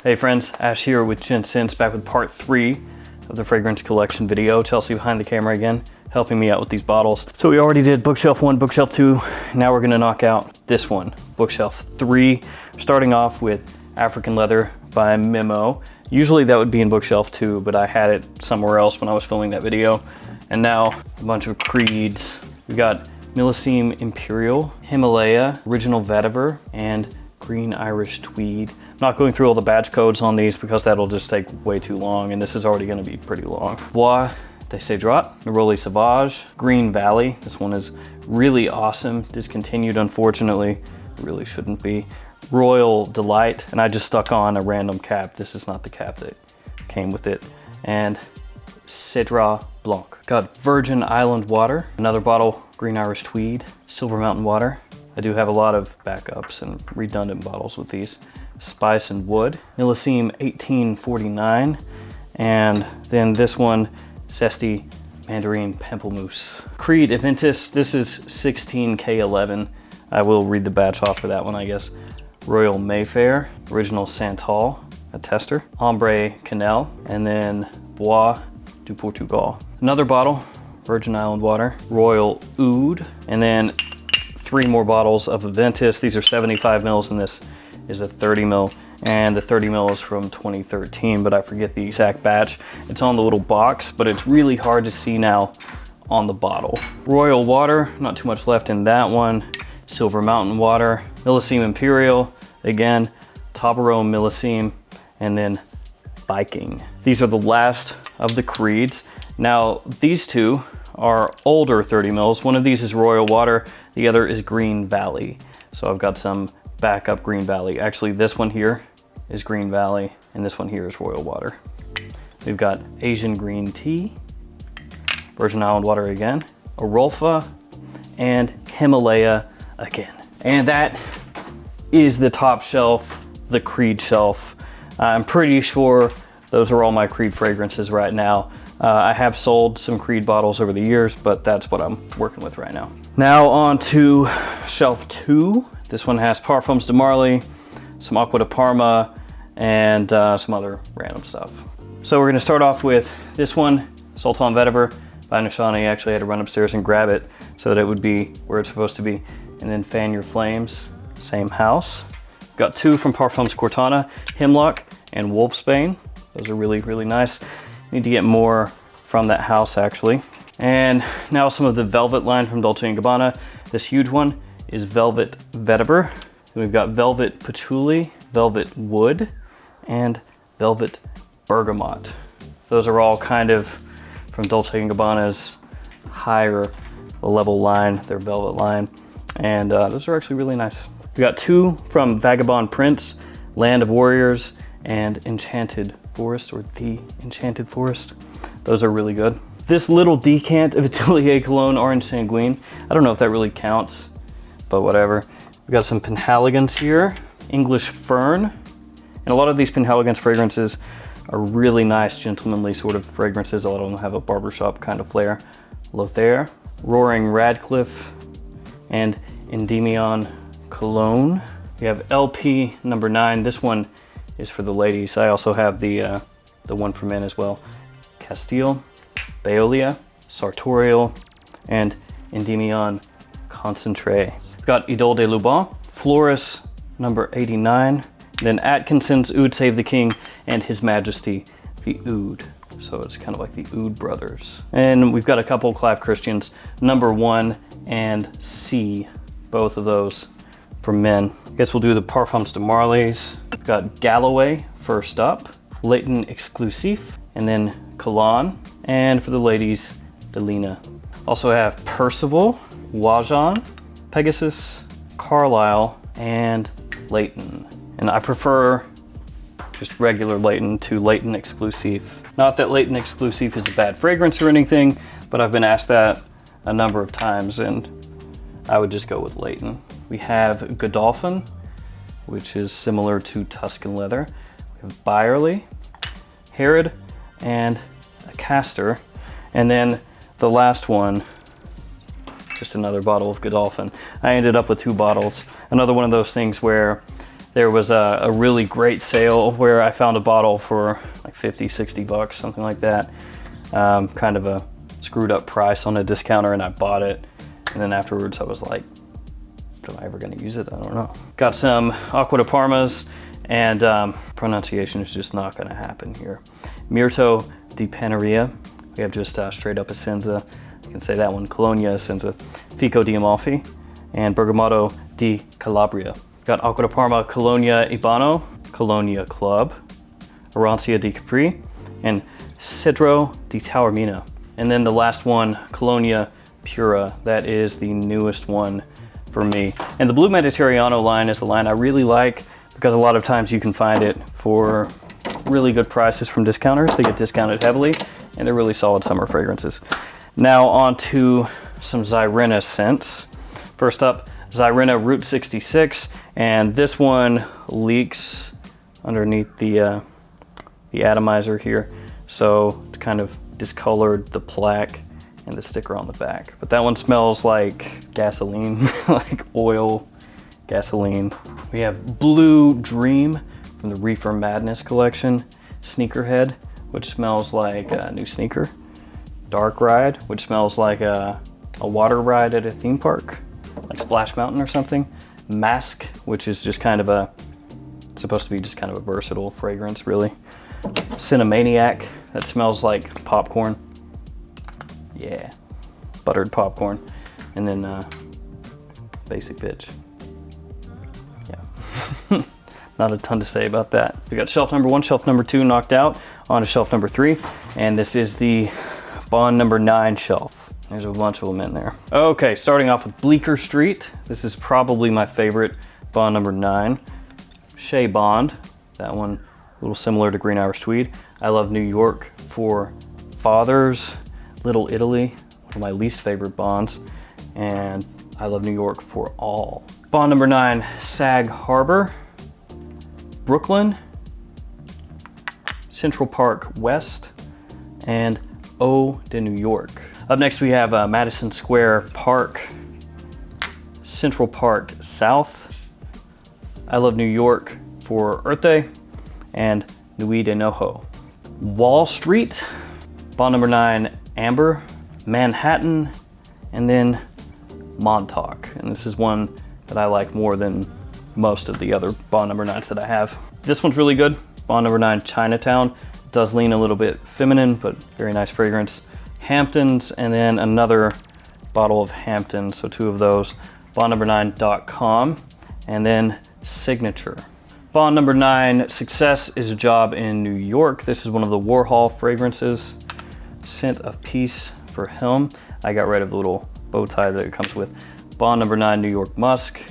Hey friends, Ash here with Gents, back with part 3 of the fragrance collection video. Chelsea behind the camera again, helping me out with these bottles. So we already did bookshelf 1, bookshelf 2. Now we're gonna knock out this one, bookshelf 3. Starting off with African Leather by Memo. Usually that would be in bookshelf 2, but I had it somewhere else when I was filming that video. And now a bunch of creeds. We got Millesime Imperial, Himalaya, Original Vetiver, and Green Irish Tweed. I'm not going through all the badge codes on these because that'll just take way too long, and this is already gonna be pretty long. Bois de Cedrat, Neroli Sauvage, Green Valley. This one is really awesome. Discontinued, unfortunately. It really shouldn't be. Royal Delight, and I just stuck on a random cap. This is not the cap that came with it. And Cedrat Blanc. Got Virgin Island Water, another bottle, Green Irish Tweed, Silver Mountain Water. I do have a lot of backups and redundant bottles with these. Spice and Wood, Millesime 1849, and then this one, Zesty Mandarin Pamplemousse. Creed Aventus, this is 16K11. I will read the batch off for that one, I guess. Royal Mayfair, Original Santal, a tester. Ombre Canal, and then Bois du Portugal. Another bottle, Virgin Island Water, Royal Oud, and then 3 more bottles of Aventus. These are 75 mils, and this is a 30 mil, and the 30 mil is from 2013, but I forget the exact batch. It's on the little box, but it's really hard to see now on the bottle. Royal Water, not too much left in that one. Silver Mountain Water, Millesime Imperial, again, Toblerone Millesime, and then Viking. These are the last of the creeds. Now, these two are older 30 mils. One of these is Royal Water, the other is Green Valley. So I've got some backup Green Valley. Actually, this one here is Green Valley, and this one here is Royal Water. We've got Asian Green Tea, Virgin Island Water again, Arolfa, and Himalaya again. And that is the top shelf, the Creed shelf. I'm pretty sure those are all my Creed fragrances right now. I have sold some Creed bottles over the years, but that's what I'm working with right now. Now on to shelf 2. This one has Parfums de Marly, some Acqua di Parma, and some other random stuff. So we're gonna start off with this one, Sultan Vetiver by Nishani. I actually had to run upstairs and grab it so that it would be where it's supposed to be. And then Fan Your Flames, same house. Got 2 from Parfums Cortana, Hemlock and Wolfsbane. Those are really, really nice. Need to get more from that house actually. And now some of the Velvet line from Dolce & Gabbana. This huge one is Velvet Vetiver. Then we've got Velvet Patchouli, Velvet Wood, and Velvet Bergamot. Those are all kind of from Dolce & Gabbana's higher level line, their Velvet line. And those are actually really nice. We got 2 from Vagabond Prince, Land of Warriors, and Enchanted Forest, or The Enchanted Forest. Those are really good. This little decant of Atelier Cologne Orange Sanguine. I don't know if that really counts, but whatever. We got some Penhaligon's here, English Fern, and a lot of these Penhaligon's fragrances are really nice, gentlemanly sort of fragrances. A lot of them have a barbershop kind of flair. Lothair, Roaring Radcliffe, and Endymion Cologne. We have LP number 9. This one is for the ladies. I also have the one for men as well. Castile, Baeolia, Sartorial, and Endymion Concentré. We've got Idole de Luban, Floris number 89, then Atkinson's Oud Save the King, and His Majesty the Oud. So it's kind of like the Oud brothers. And we've got a couple Clive Christians, number 1 and C, both of those for men. I guess we'll do the Parfums de Marly's. We've got Galloway first up, Leighton Exclusive, and then Cologne, and for the ladies, Delina. Also have Percival, Wajan, Pegasus, Carlisle, and Leighton. And I prefer just regular Leighton to Leighton Exclusive. Not that Leighton Exclusive is a bad fragrance or anything, but I've been asked that a number of times, and I would just go with Leighton. We have Godolphin, which is similar to Tuscan Leather. We have Byerly, Herod, and a Castor. And then the last one, just another bottle of Godolphin. I ended up with 2 bottles. Another one of those things where there was a really great sale where I found a bottle for like 50, 60 bucks, something like that. Kind of a screwed up price on a discounter, and I bought it. And then afterwards I was like, am I ever gonna use it? I don't know. Got some Acqua di Parmas, and pronunciation is just not gonna happen here. Mirto di Panneria. We have just straight up Essenza. You can say that one, Colonia Essenza. Fico di Amalfi, and Bergamoto di Calabria. Got Acqua di Parma Colonia Ibano, Colonia Club, Arancia di Capri, and Cedro di Taormina. And then the last one, Colonia Pura. That is the newest one for me. And the Blue Mediterraneano line is a line I really like because a lot of times you can find it for really good prices from discounters. They get discounted heavily, and they're really solid summer fragrances. Now on to some Xyrena scents. First up, Xyrena Route 66, and this one leaks underneath the atomizer here, so it's kind of discolored the plaque and the sticker on the back. But that one smells like gasoline, like oil, gasoline. We have Blue Dream from the Reefer Madness collection, Sneakerhead, which smells like a new sneaker, Dark Ride, which smells like a water ride at a theme park, like Splash Mountain or something, Mask, which is just kind of a, supposed to be just kind of a versatile fragrance, really. Cinemaniac, that smells like popcorn. Yeah, buttered popcorn. And then Basic Bitch. Yeah, not a ton to say about that. We got shelf number 1, shelf number 2 knocked out, on to shelf number 3, and this is the Bond number 9 shelf. There's a bunch of them in there. Okay, starting off with Bleecker Street. This is probably my favorite Bond number 9. Shea Bond, that one a little similar to Green Irish Tweed. I love New York for Fathers, Little Italy, one of my least favorite Bonds, and I love New York for All. Bond number 9, Sag Harbor, Brooklyn, Central Park West, and Eau de New York. Up next we have Madison Square Park, Central Park South, I love New York for Earthe, and Nuit de Noho. Wall Street, Bond number 9, Amber, Manhattan, and then Montauk. And this is one that I like more than most of the other Bond number 9s that I have. This one's really good. Bond number 9, Chinatown. It does lean a little bit feminine, but very nice fragrance. Hamptons, and then another bottle of Hamptons, so 2 of those. Bond number 9.com, and then Signature. Bond number 9, Success is a Job in New York. This is one of the Warhol fragrances. Scent of Peace for Helm. I got rid of the little bow tie that it comes with. Bond number 9, New York Musk,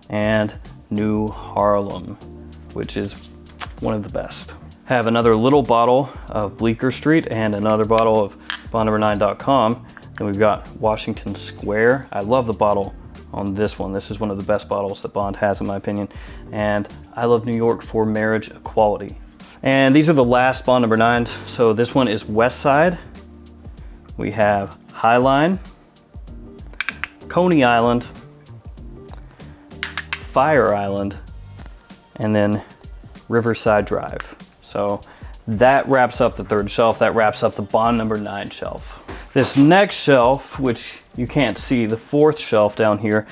and New Harlem, which is one of the best. Have another little bottle of Bleecker Street and another bottle of Bond number 9.com. Then we've got Washington Square. I love the bottle on this one. This is one of the best bottles that Bond has in my opinion. And I love New York for Marriage Equality. And these are the last Bond number 9s. So this one is West Side. We have Highline, Coney Island, Fire Island, and then Riverside Drive. So that wraps up the 3rd shelf. That wraps up the Bond number 9 shelf. This next shelf, which you can't see, the 4th shelf down here,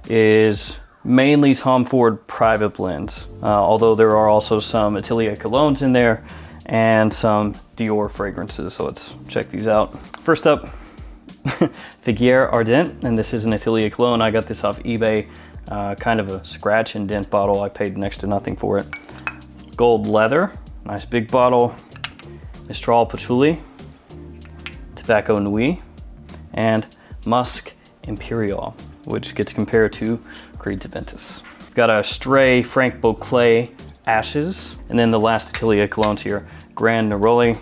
is mainly Tom Ford private blends. Although there are also some Atelier colognes in there and some Dior fragrances. So let's check these out. First up, Figuier Ardent, and this is an Atelier cologne. I got this off eBay, kind of a scratch and dent bottle. I paid next to nothing for it. Gold Leather, nice big bottle. Mistral Patchouli, Tobacco Nuit, and Musk Imperial, which gets compared to Creed Ventus. We've got a Stray Frank Beauclerc Ashes, and then the last Atelier colognes here, Grand Neroli,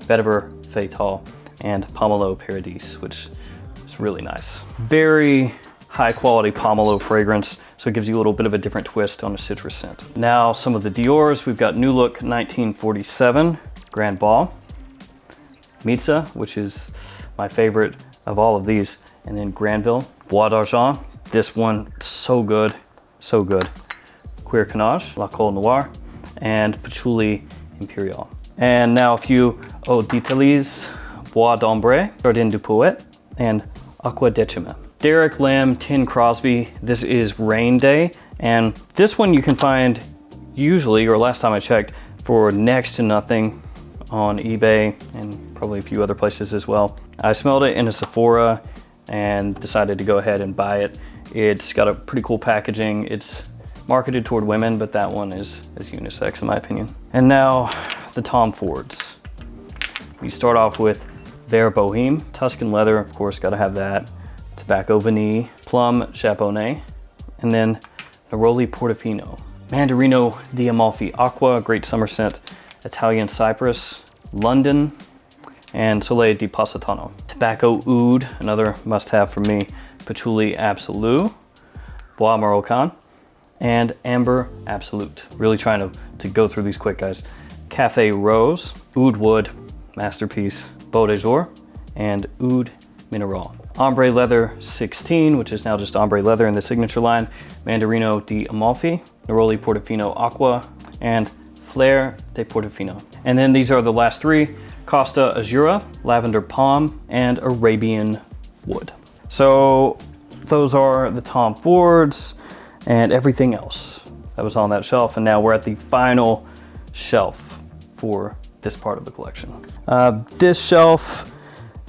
Vetiver Fatal, and Pomelo Paradis, which is really nice. Very high quality pomelo fragrance, so it gives you a little bit of a different twist on a citrus scent. Now some of the Diors. We've got New Look 1947, Grand Ball, Mitza, which is my favorite of all of these, and then Granville, Bois d'Argent. This one, so good, so good. Queer Canage, La Col Noir, and Patchouli Imperial. And now a few Eau d'Italie, Bois d'Ombre, Jardin du Poète, and Aqua Decima. Derek Lam Tin Crosby, this is Rain Day, and this one you can find usually, or last time I checked, for next to nothing on eBay and probably a few other places as well. I smelled it in a Sephora and decided to go ahead and buy it. It's got a pretty cool packaging. It's marketed toward women, but that one is unisex in my opinion. And now the Tom Fords. We start off with Vert Bohème, Tuscan leather, of course, gotta have that. Tobacco Vanille, Plum Chaponnet, and then Neroli Portofino. Mandarino di Amalfi Aqua, great summer scent. Italian Cypress, London, and Soleil di Positano. Tobacco Oud, another must-have for me. Patchouli Absolute, Bois Moroccan, and Amber Absolute. Really trying to go through these quick, guys. Cafe Rose, Oud Wood, masterpiece. Beau de Jour, and Oud Mineral. Ombre Leather 16, which is now just Ombre Leather in the signature line. Mandarino di Amalfi, Neroli Portofino Aqua, and Fleur de Portofino. And then these are the last three: Costa Azura, Lavender Palm, and Arabian Wood. So those are the Tom Fords and everything else that was on that shelf. And now we're at the final shelf for this part of the collection. This shelf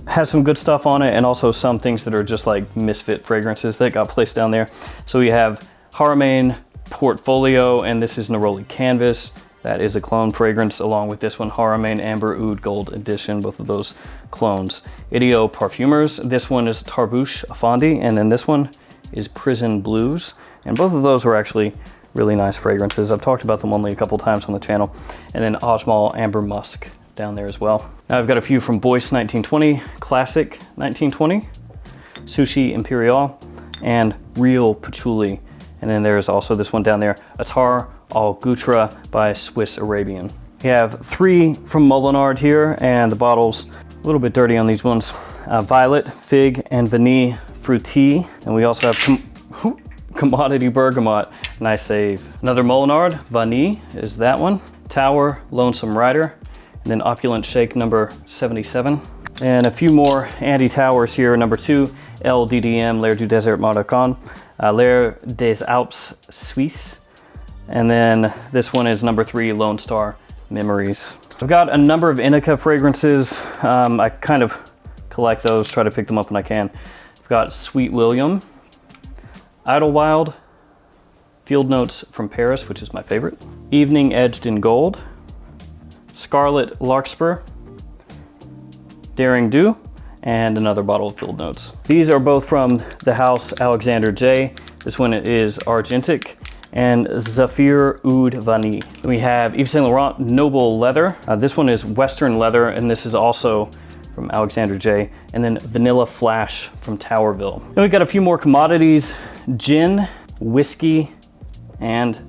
has some good stuff on it and also some things that are just like misfit fragrances that got placed down there. So we have Haramain Portfolio, and this is Neroli Canvas. That is a clone fragrance, along with this one, Haramain Amber Oud Gold Edition, both of those clones. Idio Parfumers, this one is Tarbouche Afandi, and then this one is Prison Blues. And both of those are actually really nice fragrances. I've talked about them only a couple times on the channel. And then Ajmal Amber Musk down there as well. Now I've got a few from Boyce 1920, Classic 1920, Sushi Imperial, and Real Patchouli. And then there's also this one down there, Attar Al Gutra by Swiss Arabian. We have three from Molinard here, and the bottle's a little bit dirty on these ones. Violet, Fig, and Vanille Fruity. And we also have Commodity Bergamot, nice save. Another Molinard, Vanille is that one. Tower, Lonesome Rider, and then Opulent Shake number 77. And a few more Andy Towers here. Number 2, LDDM, L'air du Désert Marocain, L'air des Alpes Suisse. And then this one is number 3, Lone Star Memories. I've got a number of Indica fragrances. I kind of collect those, try to pick them up when I can. I've got Sweet William, Idlewild, Field Notes from Paris, which is my favorite, Evening Edged in Gold, Scarlet Larkspur, Daring Do, and another bottle of Field Notes. These are both from the house Alexander J. This one is Argentic, and Zafir Oud Vanille. We have Yves Saint Laurent Noble Leather. This one is Western Leather, and this is also from Alexander J. And then Vanilla Flash from Towerville. Then we got a few more commodities: gin, whiskey, and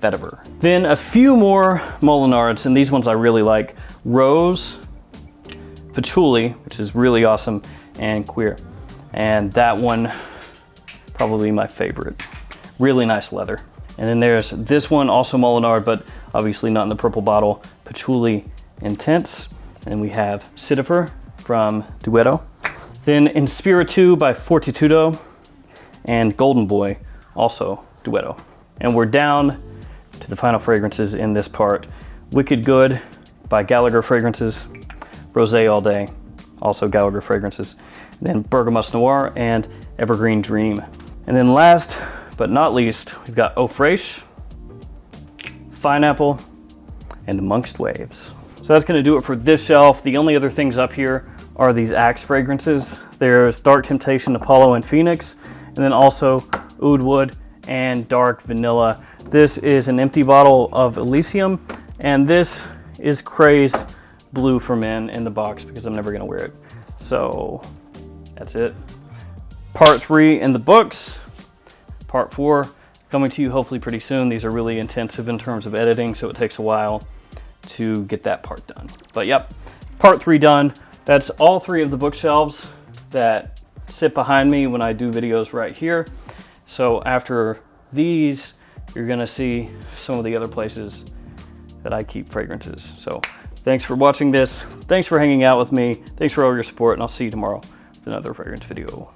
vetiver. Then a few more Molinards, and these ones I really like: Rose, Patchouli, which is really awesome, and Queer. And that one, probably my favorite. Really nice leather. And then there's this one, also Molinard, but obviously not in the purple bottle, Patchouli Intense. And we have Citifer from Duetto. Then Inspiritu by Fortitudo, and Golden Boy, also Duetto. And we're down to the final fragrances in this part. Wicked Good by Gallagher Fragrances, Rosé All Day, also Gallagher Fragrances. And then Bergamost Noir and Evergreen Dream. And then last but not least, we've got Eau Fraiche, Pineapple, and Amongst Waves. So that's gonna do it for this shelf. The only other things up here are these Axe fragrances. There's Dark Temptation, Apollo, and Phoenix, and then also Oud Wood and Dark Vanilla. This is an empty bottle of Elysium, and this is Craze Blue for Men in the box because I'm never gonna wear it. So that's it. Part 3 in the books. Part 4 coming to you hopefully pretty soon. These are really intensive in terms of editing, so it takes a while to get that part done. But yep, part 3 done. That's all 3 of the bookshelves that sit behind me when I do videos right here. So after these, you're gonna see some of the other places that I keep fragrances. So thanks for watching this. Thanks for hanging out with me. Thanks for all your support, and I'll see you tomorrow with another fragrance video.